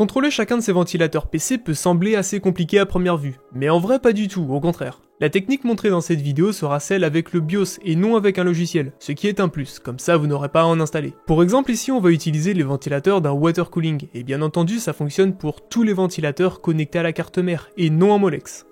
Contrôler chacun de ces ventilateurs PC peut sembler assez compliqué à première vue, mais en vrai pas du tout, au contraire. La technique montrée dans cette vidéo sera celle avec le BIOS et non avec un logiciel, ce qui est un plus, comme ça vous n'aurez pas à en installer. Pour exemple ici on va utiliser les ventilateurs d'un water cooling, et bien entendu ça fonctionne pour tous les ventilateurs connectés à la carte mère, et non en Molex.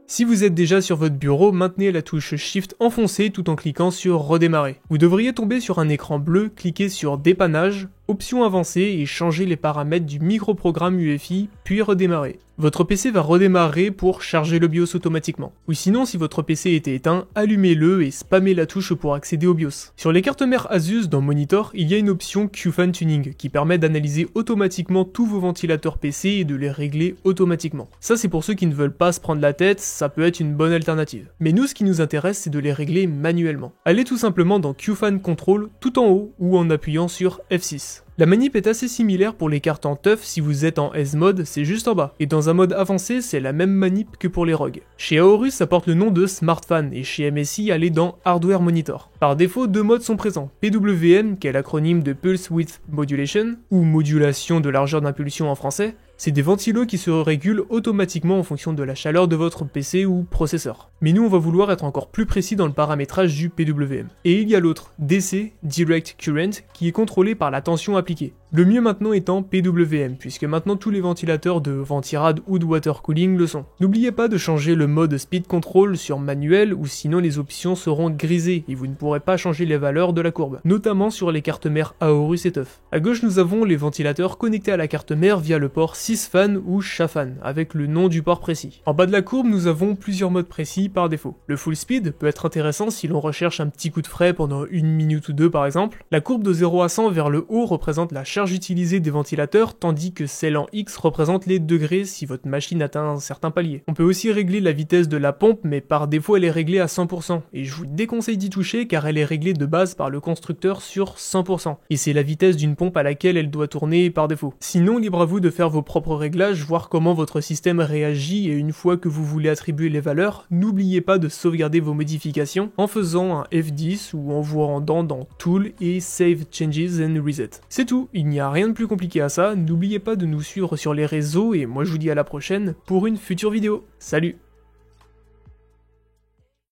Si vous êtes déjà sur votre bureau, maintenez la touche Shift enfoncée tout en cliquant sur Redémarrer. Vous devriez tomber sur un écran bleu, cliquez sur Dépannage, Options avancées et changez les paramètres du microprogramme UEFI, puis redémarrer. Votre PC va redémarrer pour charger le BIOS automatiquement. Ou sinon, si votre PC était éteint, allumez-le et spammez la touche pour accéder au BIOS. Sur les cartes mères Asus dans Monitor, il y a une option QFan Tuning qui permet d'analyser automatiquement tous vos ventilateurs PC et de les régler automatiquement. Ça c'est pour ceux qui ne veulent pas se prendre la tête, ça peut être une bonne alternative. Mais nous, ce qui nous intéresse, c'est de les régler manuellement. Allez tout simplement dans QFan Control tout en haut ou en appuyant sur F6. La manip est assez similaire pour les cartes en TUF, si vous êtes en S-Mode, c'est juste en bas. Et dans un mode avancé, c'est la même manip que pour les ROG. Chez Aorus, ça porte le nom de SmartFan, et chez MSI, elle est dans Hardware Monitor. Par défaut, deux modes sont présents. PWM, qui est l'acronyme de Pulse Width Modulation, ou modulation de largeur d'impulsion en français, c'est des ventilos qui se régulent automatiquement en fonction de la chaleur de votre PC ou processeur. Mais nous on va vouloir être encore plus précis dans le paramétrage du PWM. Et il y a l'autre, DC, Direct Current, qui est contrôlé par la tension appliquée. Le mieux maintenant étant PWM, puisque maintenant tous les ventilateurs de Ventirad ou de Water Cooling le sont. N'oubliez pas de changer le mode Speed Control sur manuel, ou sinon les options seront grisées et vous ne pourrez pas changer les valeurs de la courbe, notamment sur les cartes mères Aorus et TUF. À gauche nous avons les ventilateurs connectés à la carte mère via le port Sysfan ou Chafan, avec le nom du port précis. En bas de la courbe nous avons plusieurs modes précis par défaut. Le Full Speed peut être intéressant si l'on recherche un petit coup de frais pendant une minute ou deux par exemple. La courbe de 0 à 100 vers le haut représente la charge utilisée des ventilateurs, tandis que celle en X représente les degrés si votre machine atteint un certain palier. On peut aussi régler la vitesse de la pompe, mais par défaut elle est réglée à 100%, et je vous déconseille d'y toucher car elle est réglée de base par le constructeur sur 100%, et c'est la vitesse d'une pompe à laquelle elle doit tourner par défaut. Sinon, libre à vous de faire vos propres réglages, voir comment votre système réagit, et une fois que vous voulez attribuer les valeurs, n'oubliez pas de sauvegarder vos modifications en faisant un F10 ou en vous rendant dans Tool et Save Changes and Reset. C'est tout, il n'y a rien de plus compliqué à ça, n'oubliez pas de nous suivre sur les réseaux et moi je vous dis à la prochaine pour une future vidéo. Salut!